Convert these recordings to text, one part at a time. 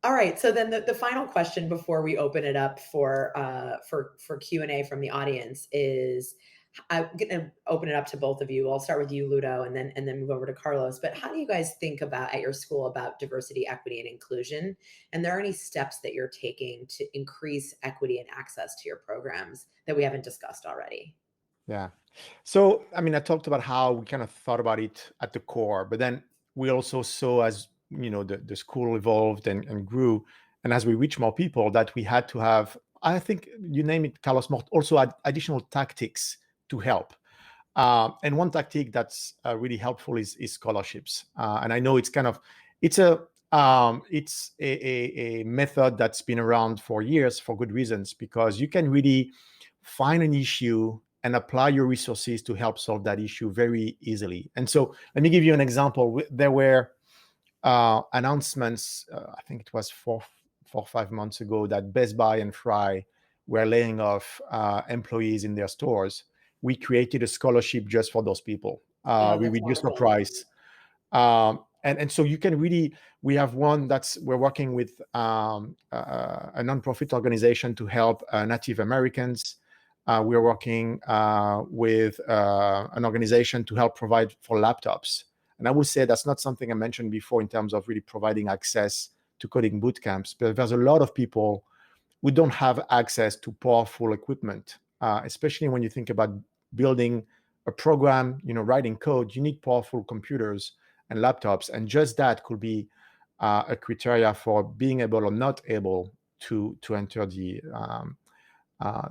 All right. So then the final question before we open it up for Q&A from the audience is I'm going to open it up to both of you. I'll start with you, Ludo, and then move over to Carlos. But how do you guys think about at your school about diversity, equity, and inclusion? And there are any steps that you're taking to increase equity and access to your programs that we haven't discussed already? Yeah. So, I mean, I talked about how we kind of thought about it at the core, but then we also saw as, the school evolved and grew, and as we reach more people, that we had to have, I think you name it, Carlos, more also additional tactics to help. And one tactic that's really helpful is scholarships. And I know it's a method that's been around for years for good reasons, because you can really find an issue and apply your resources to help solve that issue very easily. And so let me give you an example. There were announcements, I think it was 4 or 5 months ago, that Best Buy and Fry were laying off employees in their stores. We created a scholarship just for those people. Oh, We that's reduced the wonderful. price. And so you can really, we have one we're working with a nonprofit organization to help Native Americans. We're working with an organization to help provide for laptops. And I would say that's not something I mentioned before in terms of really providing access to coding boot camps, but there's a lot of people who don't have access to powerful equipment, especially when you think about building a program, writing code. You need powerful computers and laptops, and just that could be a criteria for being able or not able to enter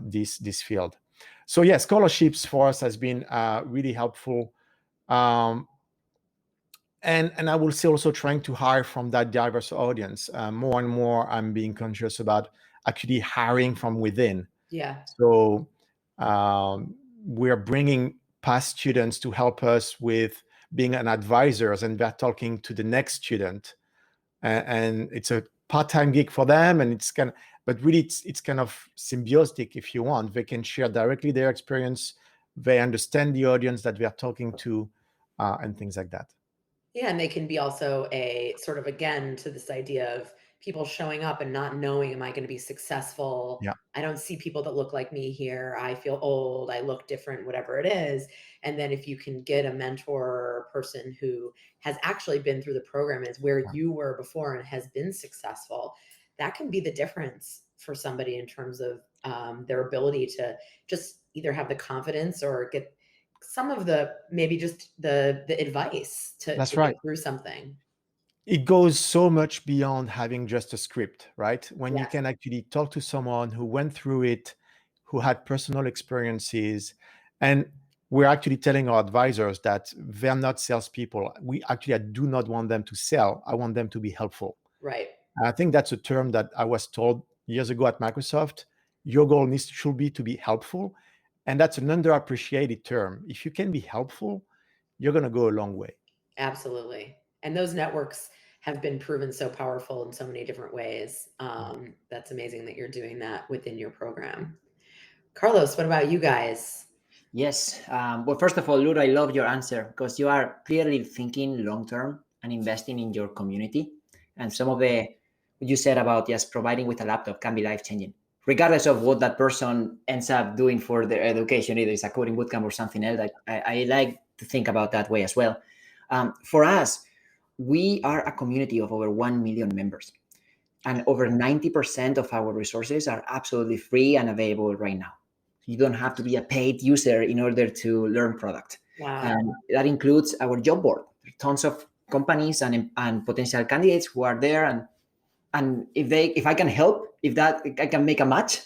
this field. So yeah, scholarships for us has been really helpful. And I will say also trying to hire from that diverse audience. More and more, I'm being conscious about actually hiring from within. Yeah. So we're bringing past students to help us with being an advisors, and they're talking to the next student. And it's a part-time gig for them, and but really it's kind of symbiotic, if you want. They can share directly their experience. They understand the audience that we are talking to, and things like that. Yeah, and they can be also a sort of, again, to this idea of people showing up and not knowing, am I going to be successful? Yeah, I don't see people that look like me here. I feel old. I look different, whatever it is. And then if you can get a mentor or a person who has actually been through the program, is where yeah. you were before and has been successful, that can be the difference for somebody in terms of their ability to just either have the confidence or get some of the maybe just the advice That's to right. get through something. It goes so much beyond having just a script, right? When you Yes, can actually talk to someone who went through it, who had personal experiences. And we're actually telling our advisors that they're not salespeople. I do not want them to sell. I want them to be helpful. right. And I think that's a term that I was told years ago at Microsoft. Your goal should be to be helpful. And that's an underappreciated term. If you can be helpful, you're going to go a long way. Absolutely. And those networks have been proven so powerful in so many different ways. That's amazing that you're doing that within your program. Carlos, what about you guys? Yes. Well, first of all, Lura, I love your answer because you are clearly thinking long term and investing in your community. And some of what you said about just providing with a laptop can be life changing, regardless of what that person ends up doing for their education. Either it's a coding bootcamp or something else. I like to think about that way as well. For us, we are a community of over 1 million members, and over 90% of our resources are absolutely free and available right now. You don't have to be a paid user in order to learn product. Wow. And that includes our job board. There are tons of companies and potential candidates who are there. And if I can help, if I can make a match,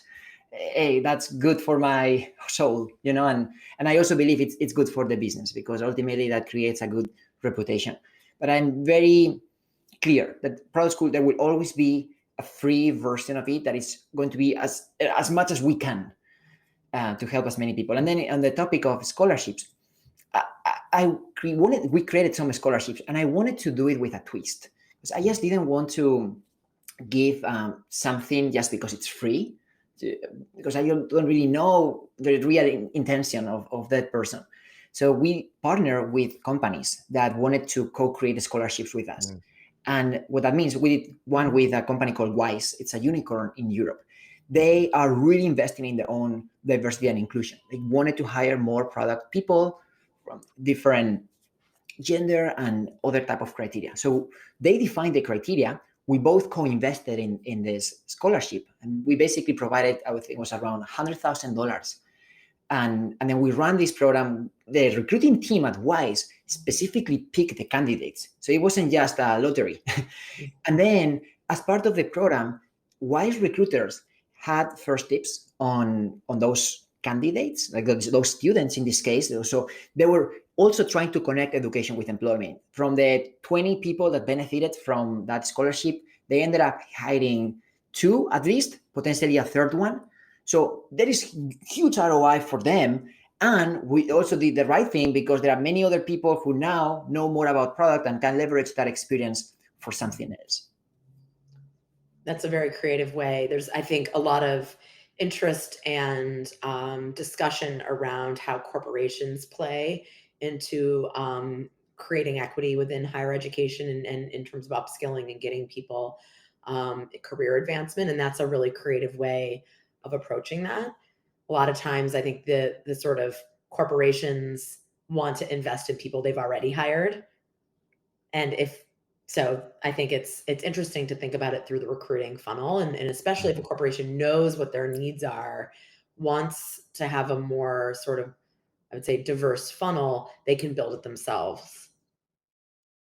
hey, that's good for my soul, and I also believe it's good for the business, because ultimately that creates a good reputation. But I'm very clear that Product School, there will always be a free version of it that is going to be as much as we can to help as many people. And then on the topic of scholarships, we created some scholarships, and I wanted to do it with a twist, because I just didn't want to give something just because it's free, because I don't really know the real intention of that person. So we partner with companies that wanted to co-create scholarships with us. And what that means, we did one with a company called Wise. It's a unicorn in Europe. They are really investing in their own diversity and inclusion. They wanted to hire more product people from different gender and other type of criteria. So they defined the criteria. We both co-invested in this scholarship, and we basically provided, I would think it was around $100,000. And then we ran this program. The recruiting team at Wise specifically picked the candidates. So it wasn't just a lottery. And then as part of the program, Wise recruiters had first tips on those candidates, like those students in this case. So they were also trying to connect education with employment. From the 20 people that benefited from that scholarship, they ended up hiring 2 at least, potentially a third one. So there is huge ROI for them. And we also did the right thing because there are many other people who now know more about product and can leverage that experience for something else. That's a very creative way. There's, I think, a lot of interest and discussion around how corporations play into creating equity within higher education and in terms of upskilling and getting people career advancement. And that's a really creative way of approaching that. A lot of times, I think the sort of corporations want to invest in people they've already hired. And so I think it's interesting to think about it through the recruiting funnel. And especially if a corporation knows what their needs are, wants to have a more sort of, I would say, diverse funnel, they can build it themselves.